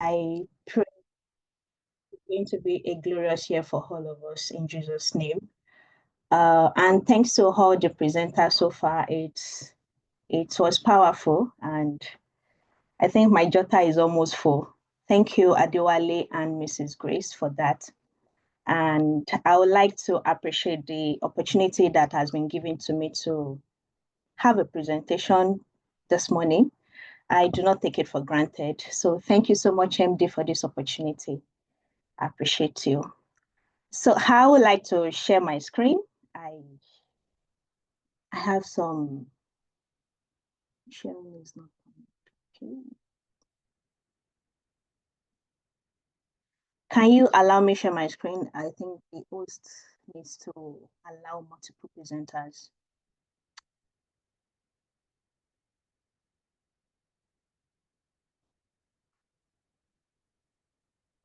I pray it's going to be a glorious year for all of us in Jesus' name. And thanks to all the presenters so far. It was powerful, and I think my jota is almost full. Thank you, Adewale and Mrs. Grace, for that. And I would like to appreciate the opportunity that has been given to me to have a presentation this morning. I do not take it for granted. So thank you so much, MD, for this opportunity. I appreciate you. So I would like to share my screen. I have some sharing is not okay. Can you allow me share my screen? I think the host needs to allow multiple presenters.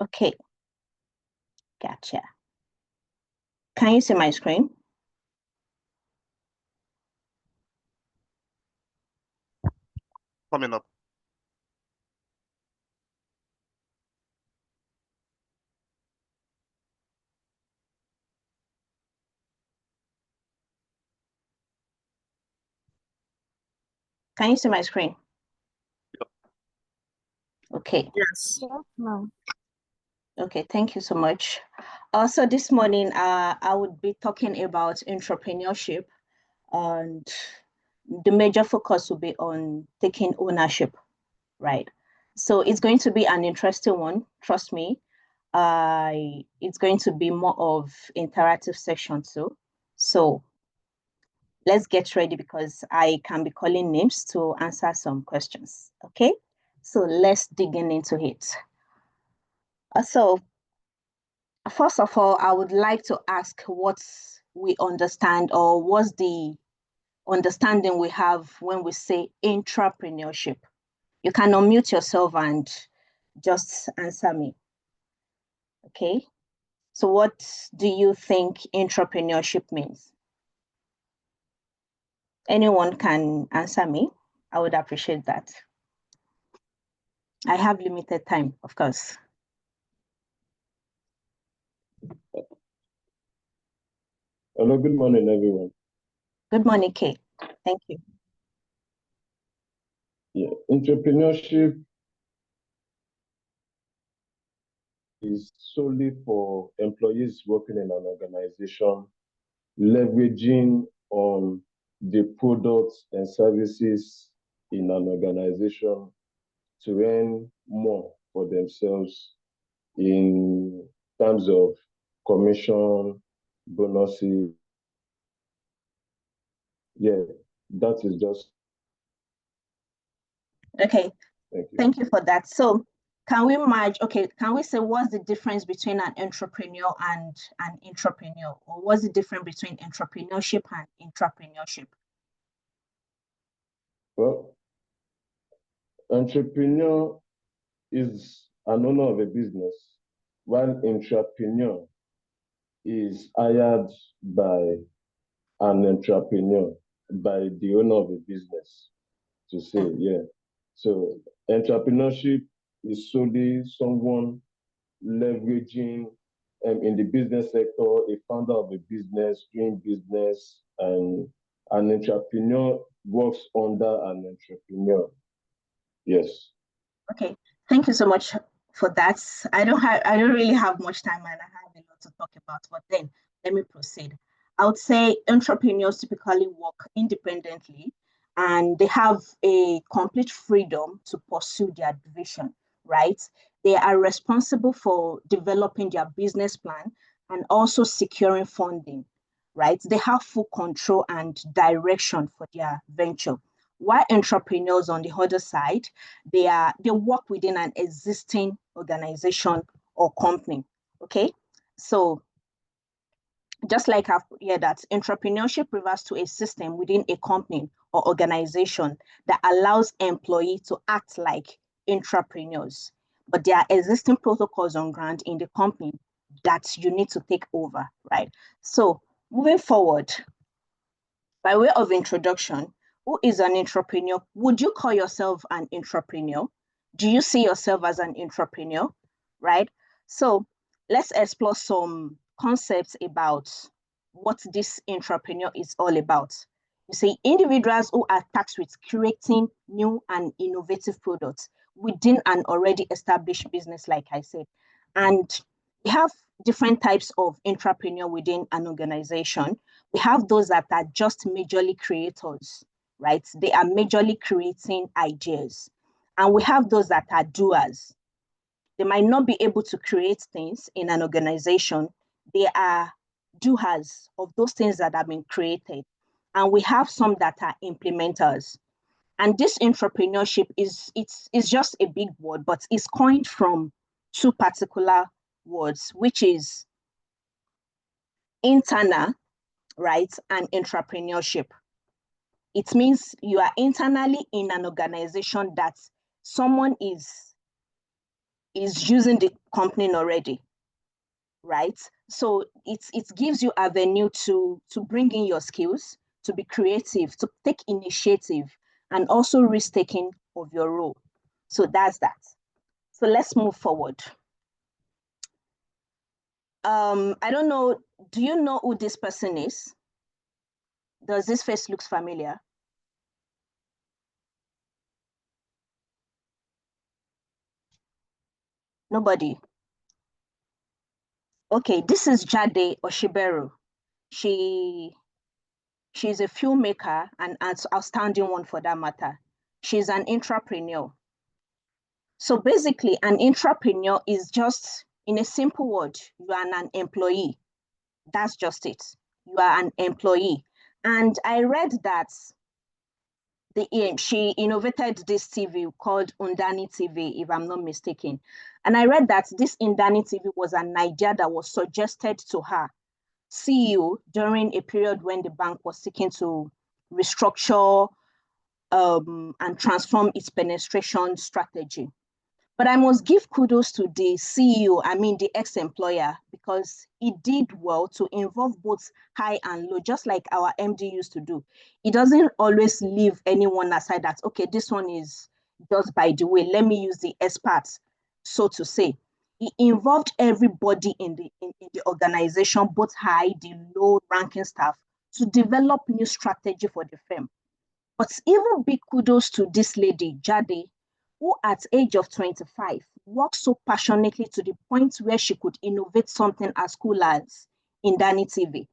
Okay, gotcha. Can you see my screen? Coming up. Can you see my screen? Yep. Okay. Yes. No. Okay, thank you so much. Also, this morning, I would be talking about entrepreneurship, and the major focus will be on taking ownership, right? So it's going to be an interesting one, trust me. It's going to be more of interactive section too. So let's get ready because I can be calling names to answer some questions, okay? So let's dig into it. So first of all, I would like to ask what we understand or what's the understanding we have when we say intrapreneurship. You can unmute yourself and just answer me. Okay. So what do you think intrapreneurship means? Anyone can answer me. I would appreciate that. I have limited time, of course. Hello, good morning, everyone. Good morning, Kay. Thank you. Yeah, entrepreneurship is solely for employees working in an organization, leveraging on the products and services in an organization to earn more for themselves in terms of commission, bonuses. Yeah, that is just. Okay, Thank you. thank you for that. So can we merge, okay, can we say what's the difference between an entrepreneur and an intrapreneur? Or what's the difference between entrepreneurship and intrapreneurship? Well, entrepreneur is an owner of a business, while entrepreneur is hired by an entrepreneur, by the owner of a business, to say, yeah. So entrepreneurship is solely someone leveraging in the business sector, a founder of a business, doing business, and an entrepreneur works under an entrepreneur. Yes. Okay, thank you so much for that. I don't really have much time and I have a lot to talk about, but then let me proceed. I would say entrepreneurs typically work independently and they have a complete freedom to pursue their vision, right? They are responsible for developing their business plan and also securing funding, right? They have full control and direction for their venture. While entrepreneurs on the other side, they work within an existing organization or company. Okay, so just like I've put here that entrepreneurship refers to a system within a company or organization that allows employees to act like entrepreneurs, but there are existing protocols on ground in the company that you need to take over, right? So moving forward, by way of introduction, who is an entrepreneur? Would you call yourself an entrepreneur? Do you see yourself as an entrepreneur, right? So let's explore some concepts about what this entrepreneur is all about. You see, individuals who are tasked with creating new and innovative products within an already established business, like I said. And we have different types of entrepreneur within an organization. We have those that are just majorly creators, right? They are majorly creating ideas. And we have those that are doers. They might not be able to create things in an organization. They are doers of those things that have been created. And we have some that are implementers. And this entrepreneurship it's just a big word, but it's coined from two particular words, which is internal, right, and entrepreneurship. It means you are internally in an organization that someone is using the company already, right? So it gives you avenue to bring in your skills, to be creative, to take initiative, and also risk taking of your role. So that's that. So let's move forward. I don't know. Do you know who this person is? Does this face looks familiar? Nobody. Okay, this is Jade Oshiberu. She she's a filmmaker and an outstanding one for that matter. She's an entrepreneur. So basically, an entrepreneur is just, in a simple word, you are an employee. That's just it. You are an employee. And I read that she innovated this TV called Undani TV, if I'm not mistaken. And I read that this Undani TV was an idea that was suggested to her CEO during a period when the bank was seeking to restructure and transform its penetration strategy. But I must give kudos to the CEO, I mean the ex-employer, because he did well to involve both high and low, just like our MD used to do. He doesn't always leave anyone aside that, okay, this one is just by the way, let me use the experts, so to say. He involved everybody in the organization, both high, the low ranking staff, to develop new strategy for the firm. But even big kudos to this lady, Jade, who at age of 25 worked so passionately to the point where she could innovate something as cool as Indani TV,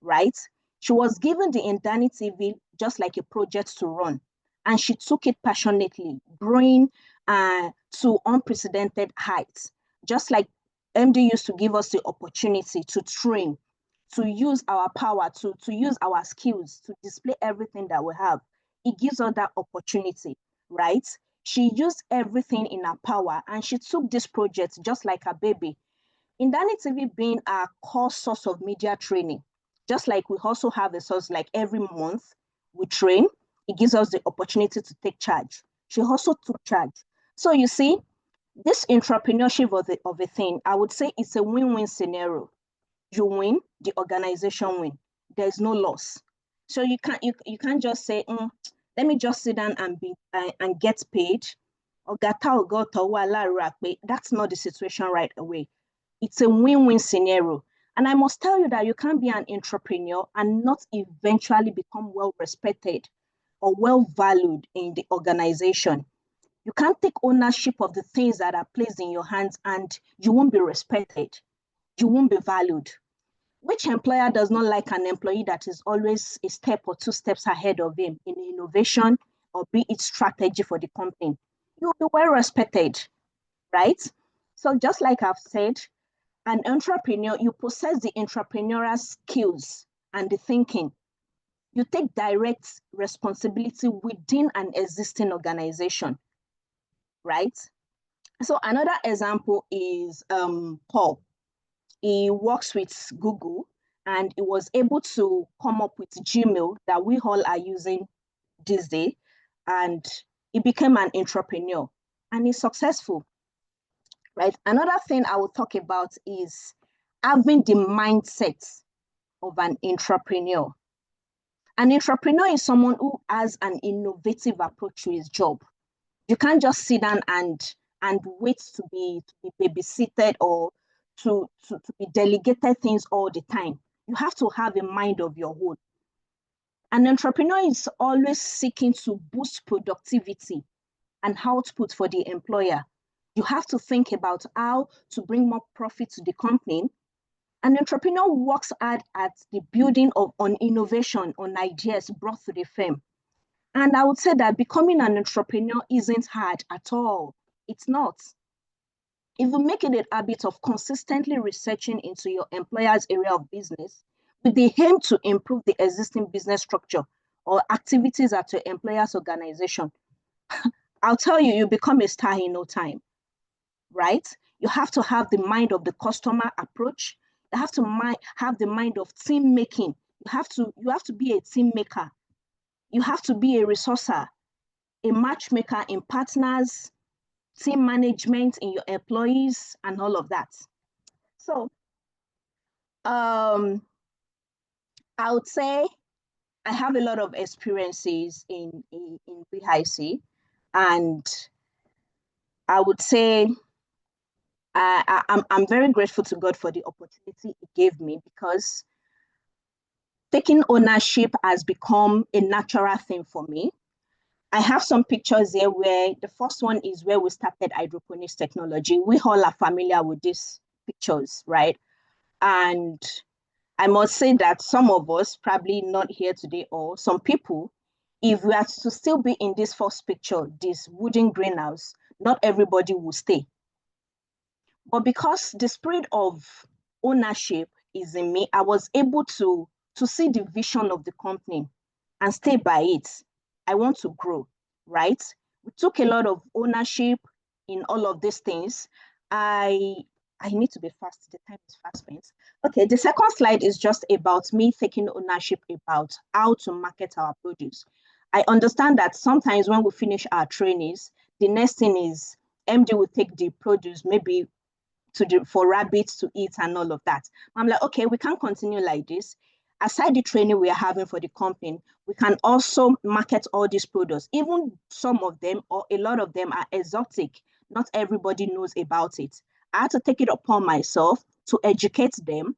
right? She was given the Indani TV just like a project to run, and she took it passionately, growing to unprecedented heights. Just like MD used to give us the opportunity to train, to use our power, to use our skills, to display everything that we have. It gives us that opportunity, right? She used everything in her power and she took this project just like a baby. Indani TV being our core source of media training, just like we also have a source like every month we train, it gives us the opportunity to take charge. She also took charge. So you see, this entrepreneurship of a thing, I would say it's a win-win scenario. You win, the organization win. There's no loss. So you can't just say, let me just sit down and get paid. That's not the situation right away. It's a win-win scenario. And I must tell you that you can't be an entrepreneur and not eventually become well respected or well valued in the organization. You can't take ownership of the things that are placed in your hands and you won't be respected. You won't be valued. Which employer does not like an employee that is always a step or two steps ahead of him in innovation or be it strategy for the company? You'll be well respected, right? So just like I've said, an entrepreneur, you possess the entrepreneurial skills and the thinking. You take direct responsibility within an existing organization, right? So another example is Paul. He works with Google and he was able to come up with Gmail that we all are using this day. And he became an entrepreneur and he's successful, right? Another thing I will talk about is having the mindset of an entrepreneur. An entrepreneur is someone who has an innovative approach to his job. You can't just sit down and wait to be babysitted or to be delegated things all the time. You have to have a mind of your own. An entrepreneur is always seeking to boost productivity and output for the employer. You have to think about how to bring more profit to the company. An entrepreneur works hard at the building on innovation, on ideas brought to the firm. And I would say that becoming an entrepreneur isn't hard at all. It's not. If you make it a habit of consistently researching into your employer's area of business with the aim to improve the existing business structure or activities at your employer's organization, I'll tell you, you become a star in no time, right? You have to have the mind of the customer approach. You have to have the mind of team making. You have to be a team maker. You have to be a resourcer, a matchmaker in partners, team management in your employees, and all of that. So I would say I have a lot of experiences in BIC, and I would say I'm very grateful to God for the opportunity He gave me, because taking ownership has become a natural thing for me. I have some pictures here where the first one is where we started hydroponics technology. We all are familiar with these pictures, right? And I must say that some of us, probably not here today, or some people, if we are to still be in this first picture, this wooden greenhouse, not everybody will stay. But because the spirit of ownership is in me, I was able to see the vision of the company and stay by it. I want to grow, right? We took a lot of ownership in all of these things. I need to be fast. The time is fast spent. Okay, the second slide is just about me taking ownership about how to market our produce. I understand that sometimes when we finish our trainings, the next thing is MD will take the produce, maybe for rabbits to eat and all of that. I'm like, okay, we can't continue like this. Aside the training we are having for the company, we can also market all these products. Even some of them or a lot of them are exotic. Not everybody knows about it. I had to take it upon myself to educate them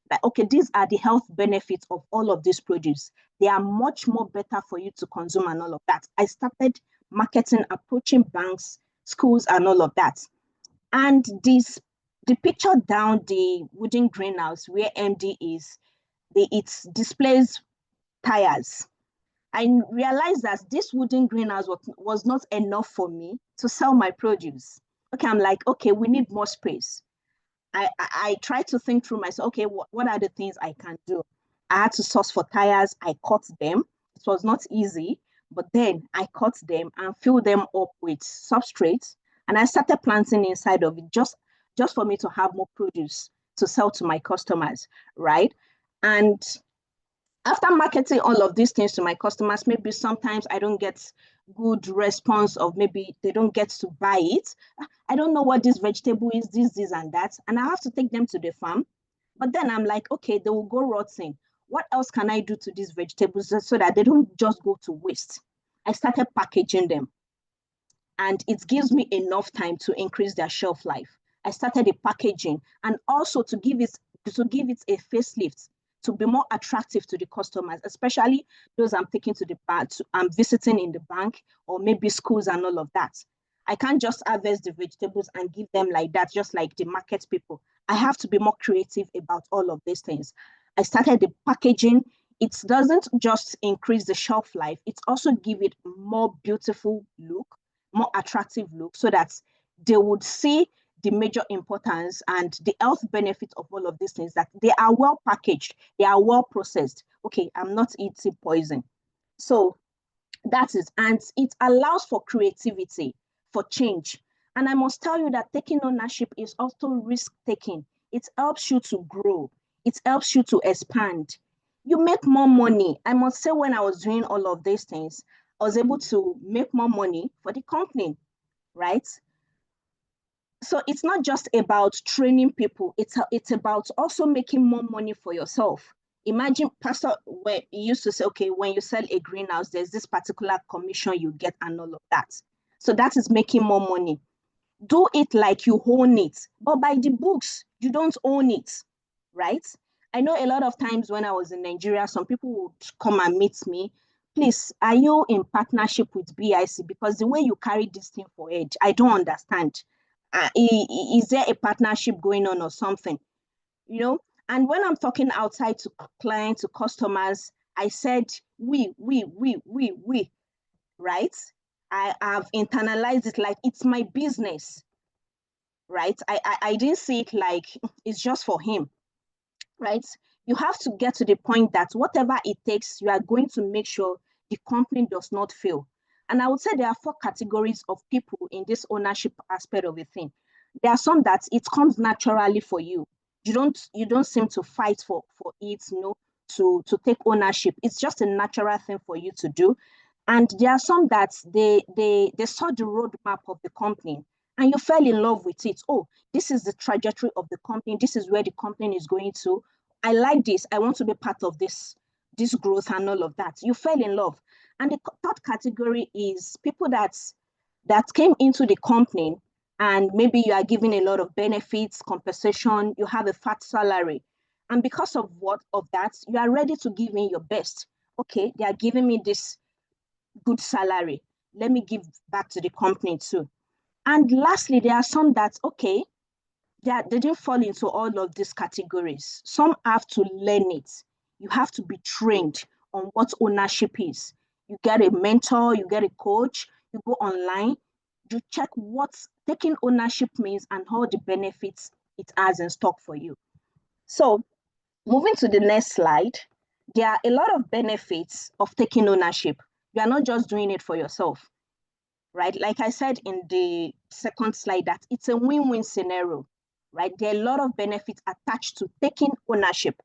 that, okay, these are the health benefits of all of these produce. They are much more better for you to consume and all of that. I started marketing, approaching banks, schools, and all of that. And the picture down the wooden greenhouse where MD is, it displays tires. I realized that this wooden greenhouse was not enough for me to sell my produce. Okay, I'm like, okay, we need more space. I tried to think through myself, okay, what are the things I can do? I had to source for tires. I cut them. It was not easy, but then I cut them and filled them up with substrate, and I started planting inside of it just for me to have more produce to sell to my customers, right? And after marketing all of these things to my customers, maybe sometimes I don't get good response, of maybe they don't get to buy it. I don't know what this vegetable is, this, and that. And I have to take them to the farm. But then I'm like, okay, they will go rotting. What else can I do to these vegetables so that they don't just go to waste? I started packaging them, and it gives me enough time to increase their shelf life. I started the packaging, and also to give it a facelift, to be more attractive to the customers, especially those I'm taking to the bank, I'm visiting in the bank, or maybe schools and all of that. I can't just harvest the vegetables and give them like that, just like the market people. I have to be more creative about all of these things. I started the packaging. It doesn't just increase the shelf life, it also give it more beautiful look, more attractive look, so that they would see the major importance and the health benefits of all of these things, that they are well packaged, they are well processed. Okay, I'm not eating poison. So that is, and it allows for creativity, for change. And I must tell you that taking ownership is also risk taking. It helps you to grow, it helps you to expand. You make more money. I must say, when I was doing all of these things, I was able to make more money for the company, right? So it's not just about training people, it's about also making more money for yourself. Imagine Pastor, where he used to say, okay, when you sell a greenhouse, there's this particular commission you get and all of that. So that is making more money. Do it like you own it, but by the books, you don't own it, right? I know a lot of times when I was in Nigeria, some people would come and meet me. Please, are you in partnership with BIC? Because the way you carry this thing for Edge, I don't understand. Is there a partnership going on or something? You know? And when I'm talking outside to clients, to customers, I said, we, right? I have internalized it like it's my business, right? I didn't see it like it's just for him, right? You have to get to the point that whatever it takes, you are going to make sure the company does not fail. And I would say there are 4 categories of people in this ownership aspect of a thing. There are some that it comes naturally for you. You don't seem to fight for it, to take ownership. It's just a natural thing for you to do. And there are some that they saw the roadmap of the company and you fell in love with it. Oh, this is the trajectory of the company. This is where the company is going to. I like this. I want to be part of this growth and all of that. You fell in love. And the third category is people that came into the company and maybe you are giving a lot of benefits, compensation, you have a fat salary. And because of that, you are ready to give in your best. Okay, they are giving me this good salary. Let me give back to the company too. And lastly, there are some that, okay, they didn't fall into all of these categories. Some have to learn it. You have to be trained on what ownership is. You get a mentor, you get a coach, you go online, you check what taking ownership means and all the benefits it has in stock for you. So moving to the next slide, there are a lot of benefits of taking ownership. You are not just doing it for yourself, right? Like I said in the second slide, that it's a win-win scenario, right? There are a lot of benefits attached to taking ownership.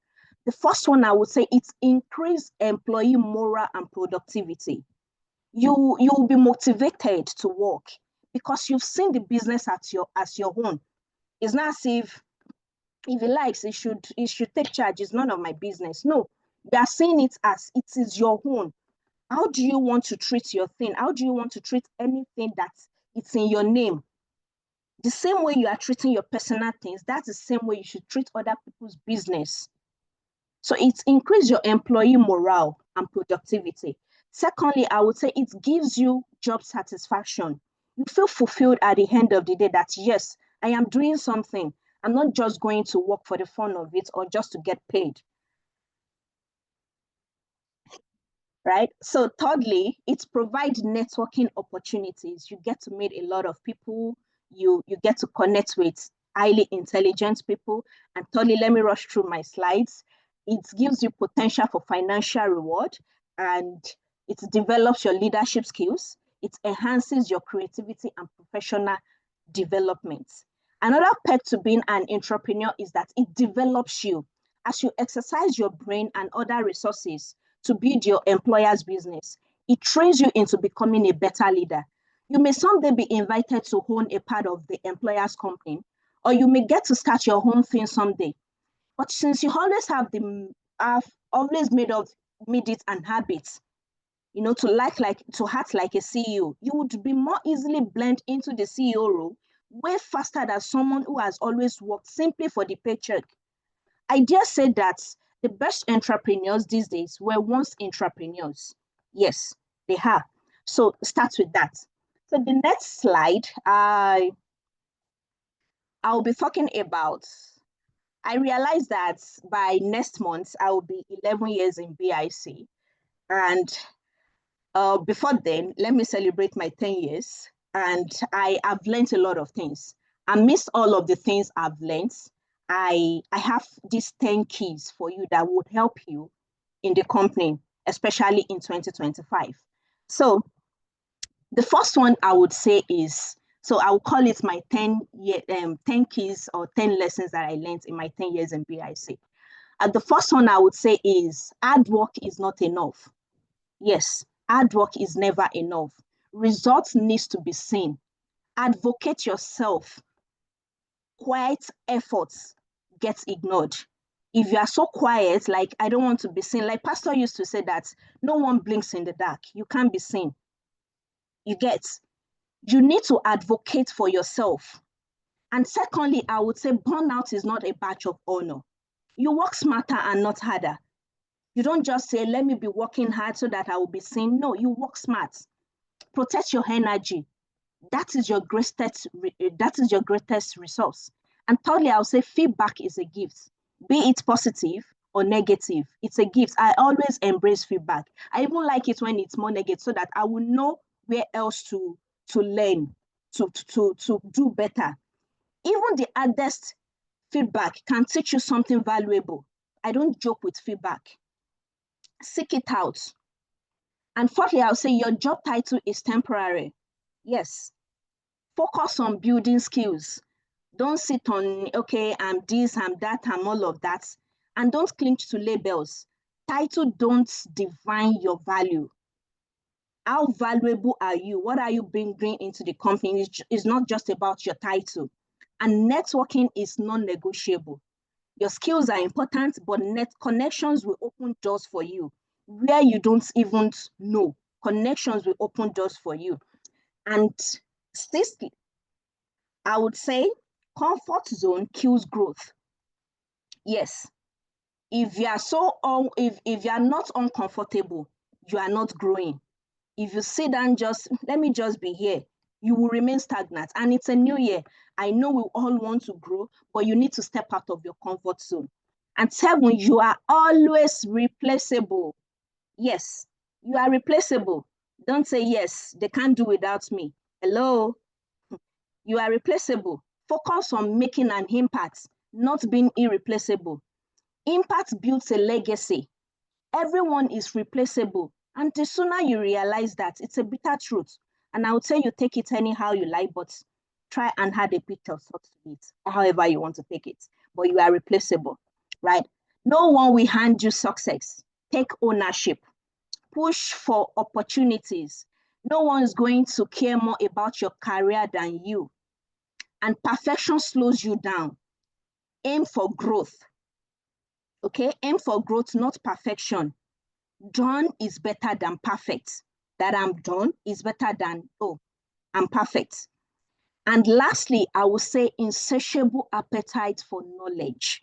The first one, I would say, it's increased employee morale and productivity. You will be motivated to work because you've seen the business as your own. It's not as if he likes, he should take charge. It's none of my business. No, you are seeing it as it is your own. How do you want to treat your thing? How do you want to treat anything that it's in your name? The same way you are treating your personal things, that's the same way you should treat other people's business. So it increases your employee morale and productivity. Secondly, I would say it gives you job satisfaction. You feel fulfilled at the end of the day that, yes, I am doing something. I'm not just going to work for the fun of it or just to get paid. Right? So thirdly, it provides networking opportunities. You get to meet a lot of people. You get to connect with highly intelligent people. And thirdly, let me rush through my slides. It gives you potential for financial reward and it develops your leadership skills. It enhances your creativity and professional development. Another perk to being an entrepreneur is that it develops you. As you exercise your brain and other resources to build your employer's business, it trains you into becoming a better leader. You may someday be invited to own a part of the employer's company, or you may get to start your own thing someday. But since you always have always made it an habit, to act like a CEO, you would be more easily blend into the CEO role way faster than someone who has always worked simply for the paycheck. I dare say that the best entrepreneurs these days were once entrepreneurs. Yes, they are. So start with that. So the next slide, I'll be talking about, I realized that by next month, I will be 11 years in BIC. And before then, let me celebrate my 10 years. And I have learned a lot of things. Amidst all of the things I've learned, I have these 10 keys for you that would help you in the company, especially in 2025. So the first one I would say is, so I will call it my 10 keys or 10 lessons that I learned in my 10 years in BIC. And the first one I would say is hard work is not enough. Yes, hard work is never enough. Results needs to be seen. Advocate yourself. Quiet efforts get ignored. If you are so quiet, like I don't want to be seen, like Pastor used to say that no one blinks in the dark. You can't be seen. You get. You need to advocate for yourself. And secondly, I would say burnout is not a badge of honor. You work smarter and not harder. You don't just say, let me be working hard so that I will be seen. No, you work smart. Protect your energy. That is your greatest resource. And thirdly, I'll say feedback is a gift, be it positive or negative. It's a gift. I always embrace feedback. I even like it when it's more negative so that I will know where else to learn, to do better. Even the hardest feedback can teach you something valuable. I don't joke with feedback. Seek it out. And fourthly, I'll say your job title is temporary. Yes. Focus on building skills. Don't sit on, okay, I'm this, I'm that, I'm all of that. And don't cling to labels. Title don't define your value. How valuable are you? What are you bringing into the company? It's not just about your title. And networking is non-negotiable. Your skills are important, but net connections will open doors for you where you don't even know. Connections will open doors for you. And sixthly, I would say comfort zone kills growth. Yes. If you are if you are not uncomfortable, you are not growing. If you sit down, just let me just be here, you will remain stagnant. And it's a new year. I know we all want to grow, but you need to step out of your comfort zone. And seven, you are always replaceable. Yes, you are replaceable. Don't say yes, they can't do without me. Hello, you are replaceable. Focus on making an impact, not being irreplaceable. Impact builds a legacy. Everyone is replaceable. And the sooner you realize that, it's a bitter truth. And I would say you take it anyhow you like, but try and add a bit of thought to it, however you want to take it. But you are replaceable, right? No one will hand you success. Take ownership. Push for opportunities. No one is going to care more about your career than you. And perfection slows you down. Aim for growth. Okay, aim for growth, not perfection. Done is better than perfect. That I'm done is better than, oh, I'm perfect. And lastly, I will say insatiable appetite for knowledge.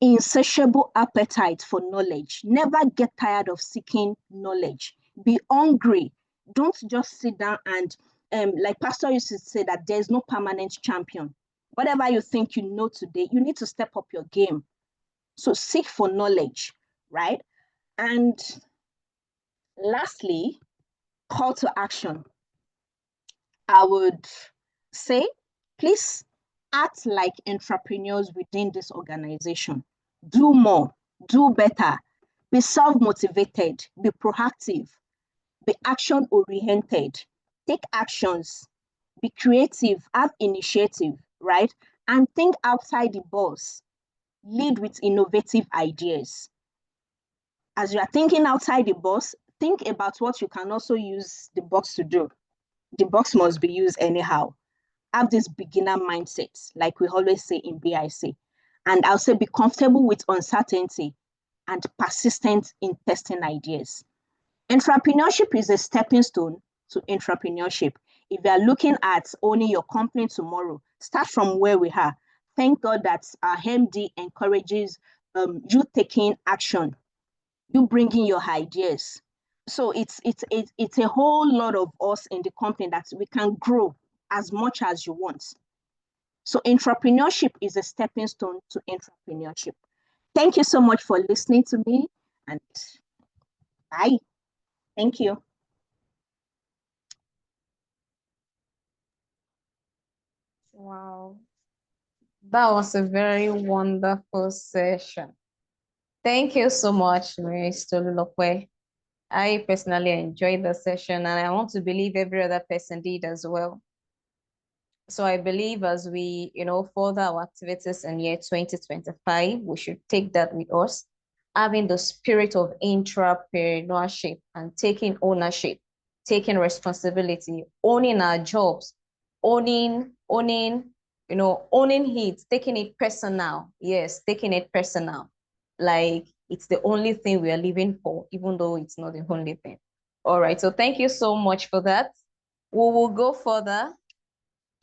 Insatiable appetite for knowledge. Never get tired of seeking knowledge. Be hungry. Don't just sit down and, like Pastor used to say, that there's no permanent champion. Whatever you think you know today, you need to step up your game. So seek for knowledge, right? And lastly, call to action. I would say, please act like entrepreneurs within this organization. Do more, do better, be self-motivated, be proactive, be action-oriented, take actions, be creative, have initiative, right? And think outside the box. Lead with innovative ideas. As you are thinking outside the box, think about what you can also use the box to do. The box must be used anyhow. Have this beginner mindset, like we always say in BIC. And I'll say be comfortable with uncertainty and persistent in testing ideas. Entrepreneurship is a stepping stone to entrepreneurship. If you are looking at owning your company tomorrow, start from where we are. Thank God that our MD encourages you taking action, you bringing your ideas. So it's a whole lot of us in the company that we can grow as much as you want. So entrepreneurship is a stepping stone to entrepreneurship. Thank you so much for listening to me, and bye. Thank you. Wow, that was a very wonderful session. Thank you so much, Ms. Tolulokwe. I personally enjoyed the session, and I want to believe every other person did as well. So I believe as we, further our activities in year 2025, we should take that with us, having the spirit of intrapreneurship and taking ownership, taking responsibility, owning our jobs, owning it, taking it personal. Yes, taking it personal. Like it's the only thing we are living for, even though it's not the only thing. All right, so thank you so much for that. We will go further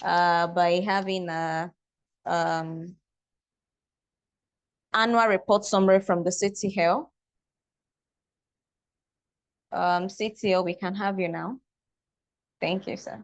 by having a annual report summary from the CTL. CTL, we can have you now. Thank you, sir.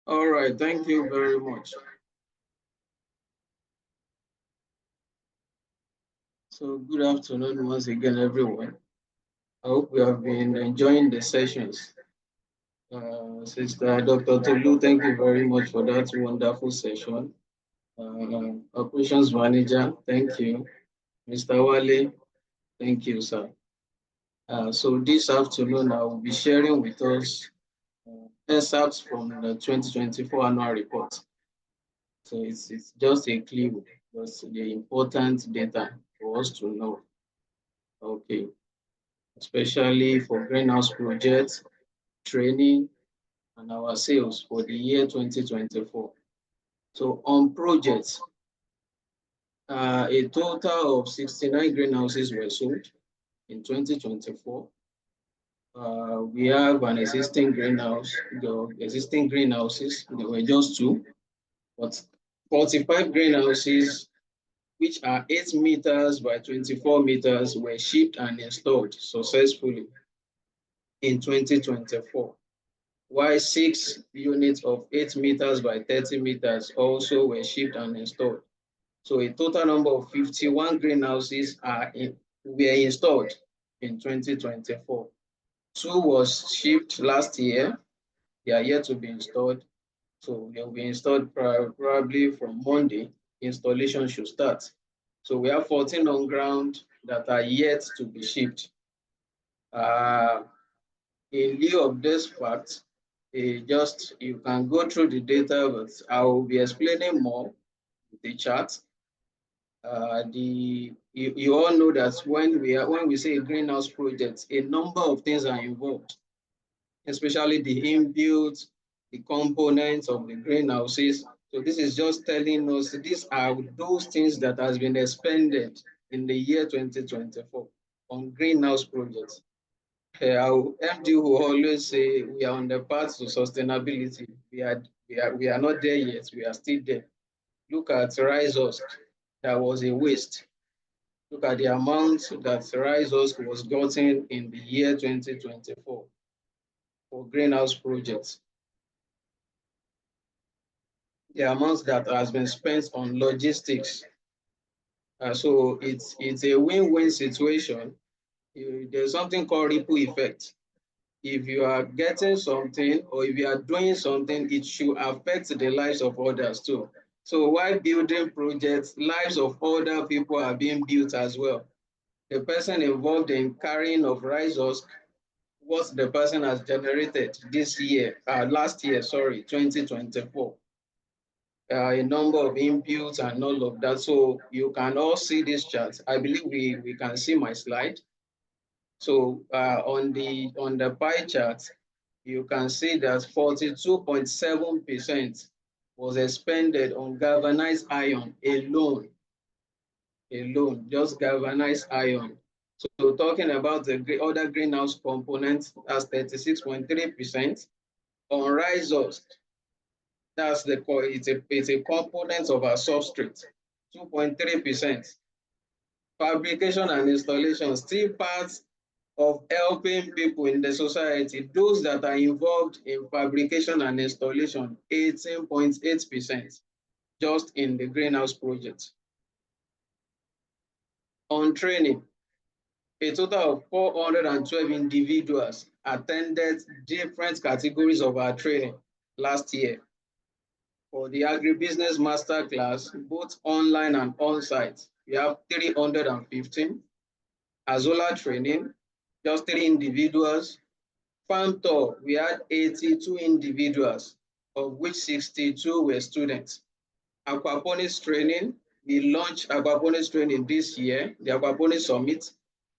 All right, thank you very much. So good afternoon once again, everyone. I hope we have been enjoying the sessions. Sister Dr. Tolu, thank you very much for that wonderful session. Operations Manager, thank you. Mr. Wale, thank you, sir. So this afternoon, I will be sharing with us excerpts from the 2024 annual report. So it's just a clue, just the important data for us to know. Okay, especially for greenhouse projects, training, and our sales for the year 2024. So on projects, a total of 69 greenhouses were sold in 2024. We have an existing greenhouse, the existing greenhouses, there were just two, but 45 greenhouses, which are 8 meters by 24 meters, were shipped and installed successfully in 2024, while 6 units of 8 meters by 30 meters also were shipped and installed. So a total number of 51 greenhouses were installed in 2024. 2 was shipped last year. They are yet to be installed. So they will be installed probably from Monday. Installation should start. So we have 14 on ground that are yet to be shipped. In lieu of this fact, you can go through the data, but I will be explaining more with the chart. You all know that when we say greenhouse projects, a number of things are involved, especially the inbuilt, the components of the greenhouses. So this is just telling us these are those things that has been expended in the year 2024 on greenhouse projects. Our MD will always say we are on the path to sustainability. We are not there yet. We are still there. Look at Rice Husk. That was a waste. Look at the amount that Rice Husk was gotten in the year 2024 for greenhouse projects. The amount that has been spent on logistics. So it's a win-win situation. There's something called ripple effect. If you are getting something or if you are doing something, it should affect the lives of others too. So while building projects, lives of other people are being built as well. The person involved in carrying of Rice Husk, what the person has generated last year, 2024. A number of inputs and all of that. So you can all see this chart. I believe we can see my slide. So on the pie chart, you can see that 42.7% was expended on galvanized iron alone, just galvanized iron. So talking about the other greenhouse components, that's 36.3%. On Rice Husk, that's it's a component of our substrate, 2.3%. Fabrication and installation, still parts of helping people in the society, those that are involved in fabrication and installation, 18.8%, just in the greenhouse project. On training, a total of 412 individuals attended different categories of our training last year. For the agribusiness masterclass, both online and on-site, we have 315. Azola training, just 3 individuals. Farm tour, we had 82 individuals of which 62 were students. Aquaponics training, we launched aquaponics training this year, the Aquaponics Summit.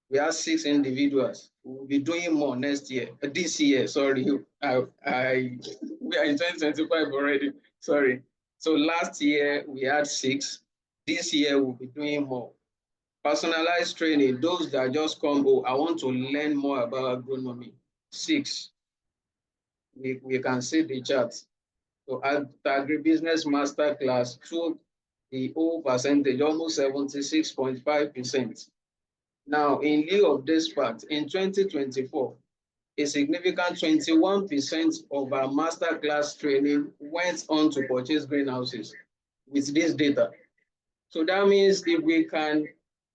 We have 6 individuals. We'll be doing more next year, this year, sorry. We are in 2025 already, sorry. So last year we had 6. This year we'll be doing more. Personalized training, those that just come, oh, I want to learn more about agronomy, 6. We can see the chart. So agribusiness masterclass took the whole percentage, almost 76.5%. Now, in lieu of this fact, in 2024, a significant 21% of our masterclass training went on to purchase greenhouses with this data. So that means if we can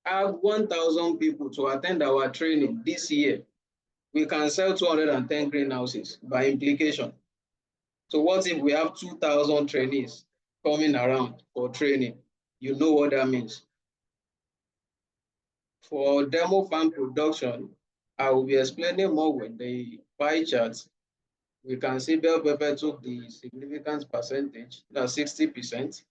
have 1,000 people to attend our training this year, we can sell 210 greenhouses by implication. So what if we have 2,000 trainees coming around for training? You know what that means. For demo farm production, I will be explaining more with the pie charts. We can see bell pepper took the significant percentage, that's 60%.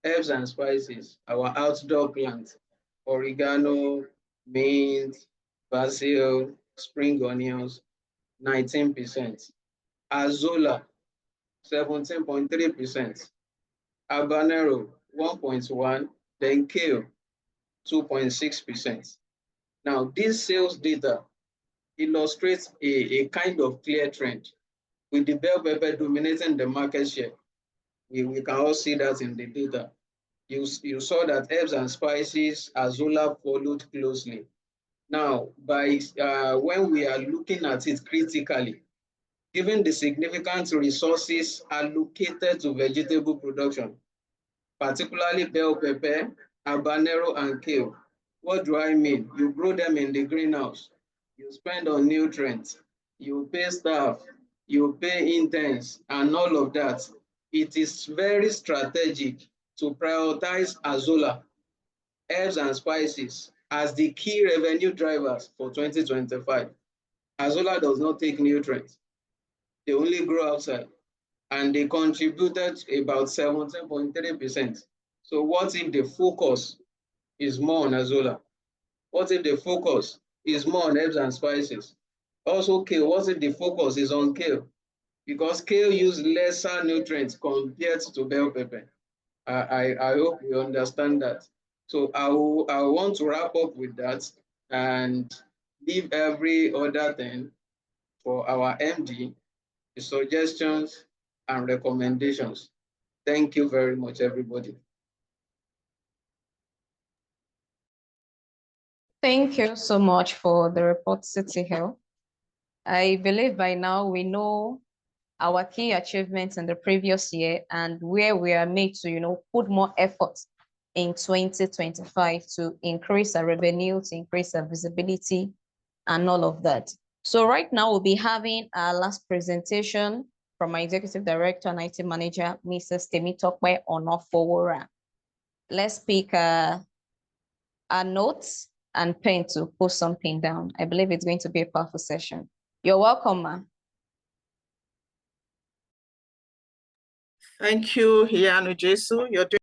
Herbs and spices, our outdoor plants, oregano, mint, basil, spring onions, 19%. Azola, 17.3%. Habanero, 1.1%, then kale, 2.6%. Now, this sales data illustrates a kind of clear trend, with the bell pepper dominating the market share. We can all see that in the data. You saw that herbs and spices, Azola followed closely. Now, when we are looking at it critically, given the significant resources allocated to vegetable production, particularly bell pepper, habanero, and kale, what do I mean? You grow them in the greenhouse, you spend on nutrients, you pay staff, you pay interns, and all of that. It is very strategic to prioritize Azola, herbs and spices as the key revenue drivers for 2025. Azola does not take nutrients. They only grow outside, and they contributed about 17.3%. So what if the focus is more on Azola? What if the focus is more on herbs and spices? Also kale, what if the focus is on kale? Because kale use lesser nutrients compared to bell pepper. I hope you understand that. So I want to wrap up with that and leave every other thing for our MD, the suggestions and recommendations. Thank you very much, everybody. Thank you so much for the report, City Hill. I believe by now we know our key achievements in the previous year and where we are made to, put more effort in 2025 to increase our revenue, to increase our visibility, and all of that. So right now we'll be having our last presentation from my Executive Director and IT Manager, Mrs. Temitope Onofowora. Let's pick our notes and pen to put something down. I believe it's going to be a powerful session. You're welcome, ma'am. Thank you, Hianu Jesu. You're doing